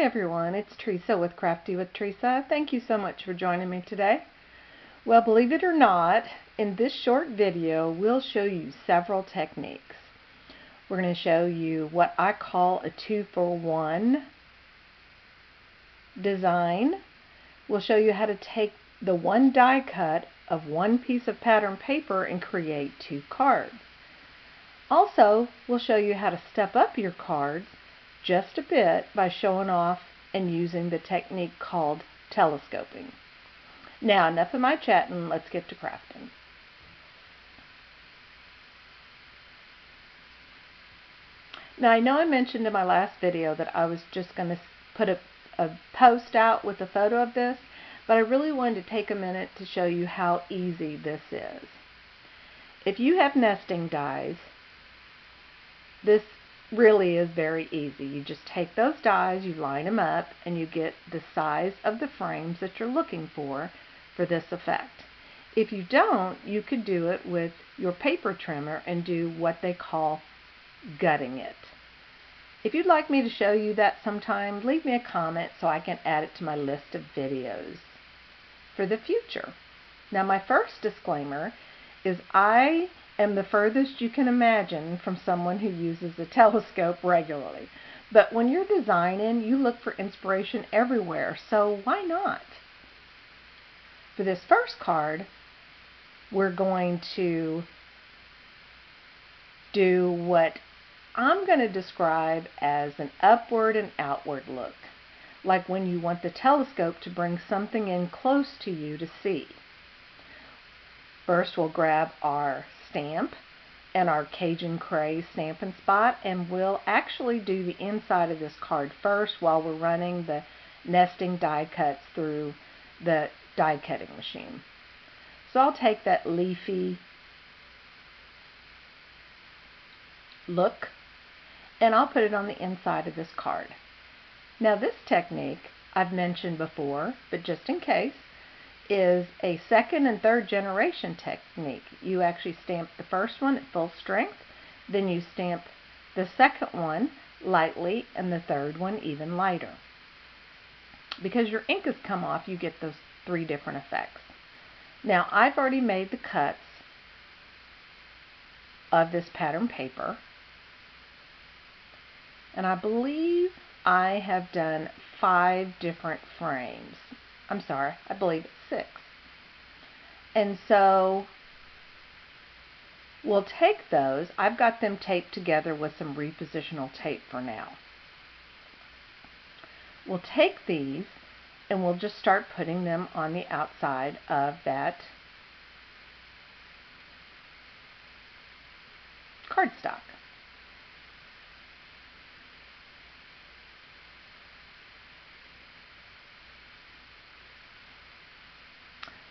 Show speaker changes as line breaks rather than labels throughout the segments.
everyone, it's Theresa with Crafty with Theresa. Thank you so much for joining me today. Well, believe it or not, in this short video we'll show you several techniques. We're going to show you what I call a 2-for-1 design. We'll show you how to take the one die cut of one piece of pattern paper and create 2 cards. Also, we'll show you how to step up your cards just a bit by showing off and using the technique called telescoping. Now, enough of my chatting, let's get to crafting. Now, I know I mentioned in my last video that I was just going to put a post out with a photo of this, but I really wanted to take a minute to show you how easy this is. If you have nesting dies, this really is very easy. You just take those dies, you line them up, and you get the size of the frames that you're looking for this effect. If you don't, you could do it with your paper trimmer and do what they call gutting it. If you'd like me to show you that sometime, leave me a comment so I can add it to my list of videos for the future. Now, my first disclaimer is I am the furthest you can imagine from someone who uses a telescope regularly. But when you're designing, you look for inspiration everywhere, so why not? For this first card, we're going to do what I'm going to describe as an upward and outward look, like when you want the telescope to bring something in close to you to see. First, we'll grab our stamp and our Cajun Cray Stampin' Spot, and we'll actually do the inside of this card first while we're running the nesting die cuts through the die cutting machine. So I'll take that leafy look and I'll put it on the inside of this card. Now, this technique I've mentioned before, but just in case, is a second and third generation technique. You actually stamp the first one at full strength, then you stamp the second one lightly and the third one even lighter. Because your ink has come off, you get those 3 different effects. Now, I've already made the cuts of this pattern paper, and I believe I have done 5 different frames. I'm sorry, I believe it's 6. And so we'll take those. I've got them taped together with some repositional tape for now. We'll take these and we'll just start putting them on the outside of that cardstock.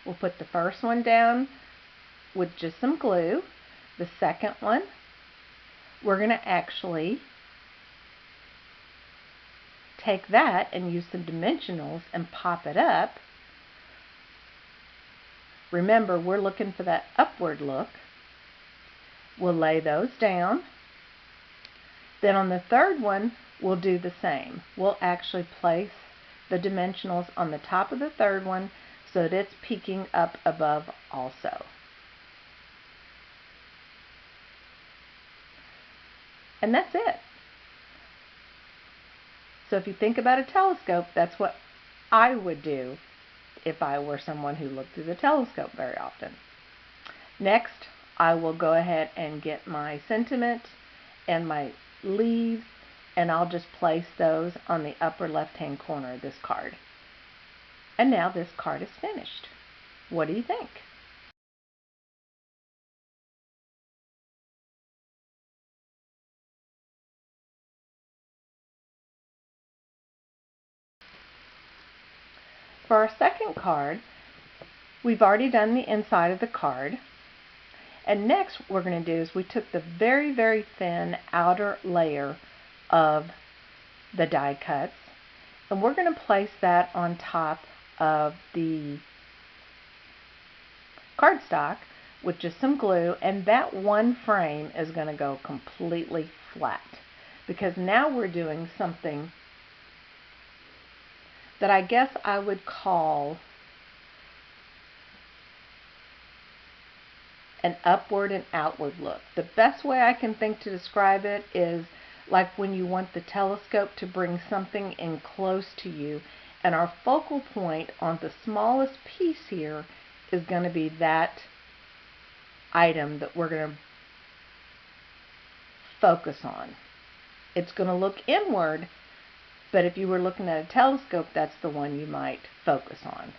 We'll put the first one down with just some glue. The second one, we're going to actually take that and use some dimensionals and pop it up. Remember, we're looking for that upward look. We'll lay those down. Then on the third one, we'll do the same. We'll actually place the dimensionals on the top of the third one so that it's peeking up above also. And that's it. So if you think about a telescope, that's what I would do if I were someone who looked through the telescope very often. Next, I will go ahead and get my sentiment and my leaves, and I'll just place those on the upper left-hand corner of this card. And now this card is finished. What do you think? For our second card, we've already done the inside of the card. And next what we're going to do is we took the very, very thin outer layer of the die cuts, and we're going to place that on top of the cardstock with just some glue, and that one frame is going to go completely flat because now we're doing something that I guess I would call an upward and outward look. The best way I can think to describe it is like when you want the telescope to bring something in close to you, and our focal point on the smallest piece here is going to be that item that we're going to focus on. It's going to look inward, but if you were looking at a telescope, that's the one you might focus on.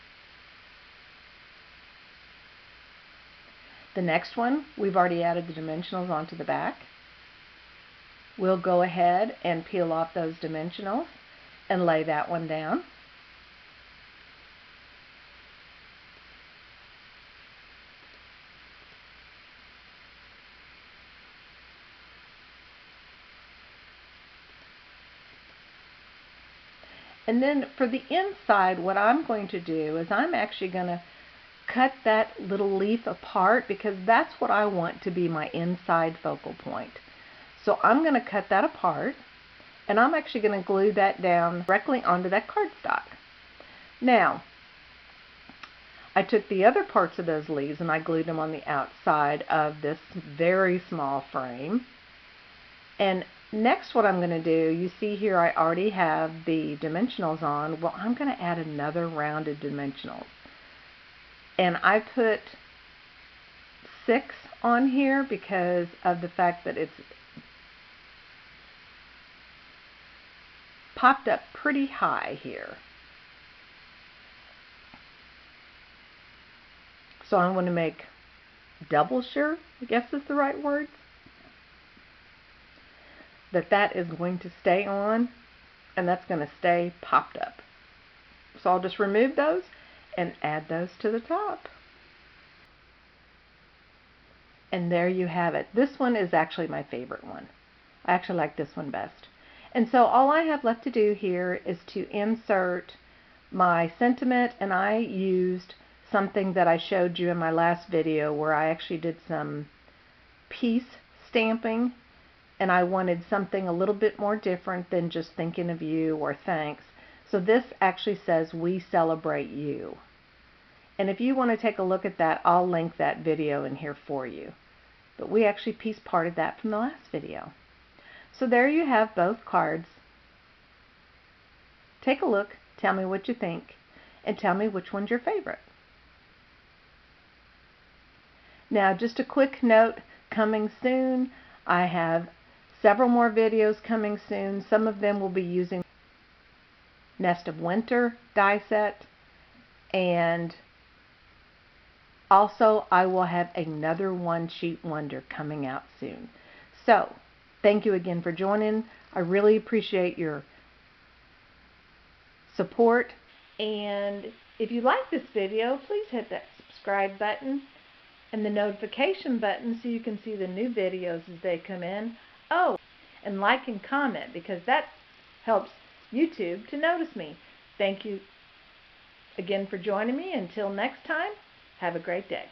The next one, we've already added the dimensionals onto the back. We'll go ahead and peel off those dimensionals and lay that one down. And then for the inside, what I'm going to do is I'm actually going to cut that little leaf apart, because that's what I want to be my inside focal point. So I'm going to cut that apart, and I'm actually going to glue that down directly onto that cardstock. Now, I took the other parts of those leaves and I glued them on the outside of this very small frame. And next, what I'm going to do, you see here I already have the dimensionals on. Well, I'm going to add another rounded dimensionals. And I put 6 on here because of the fact that it's popped up pretty high here. So I'm going to make double sure, I guess is the right word, that is going to stay on, and that's going to stay popped up. So I'll just remove those and add those to the top. And there you have it. This one is actually my favorite one. I actually like this one best. And so all I have left to do here is to insert my sentiment, and I used something that I showed you in my last video where I actually did some piece stamping, and I wanted something a little bit more different than just thinking of you or thanks. So this actually says, "We celebrate you." And if you want to take a look at that, I'll link that video in here for you. But we actually pieced part of that from the last video. So there you have both cards. Take a look, tell me what you think, and tell me which one's your favorite. Now, just a quick note, coming soon, I have several more videos coming soon. Some of them will be using Nest of Winter die set, and also I will have another one sheet wonder coming out soon. So thank you again for joining. I really appreciate your support, and if you like this video, please hit that subscribe button and the notification button so you can see the new videos as they come in. Oh, and like and comment, because that helps YouTube to notice me. Thank you again for joining me. Until next time, have a great day.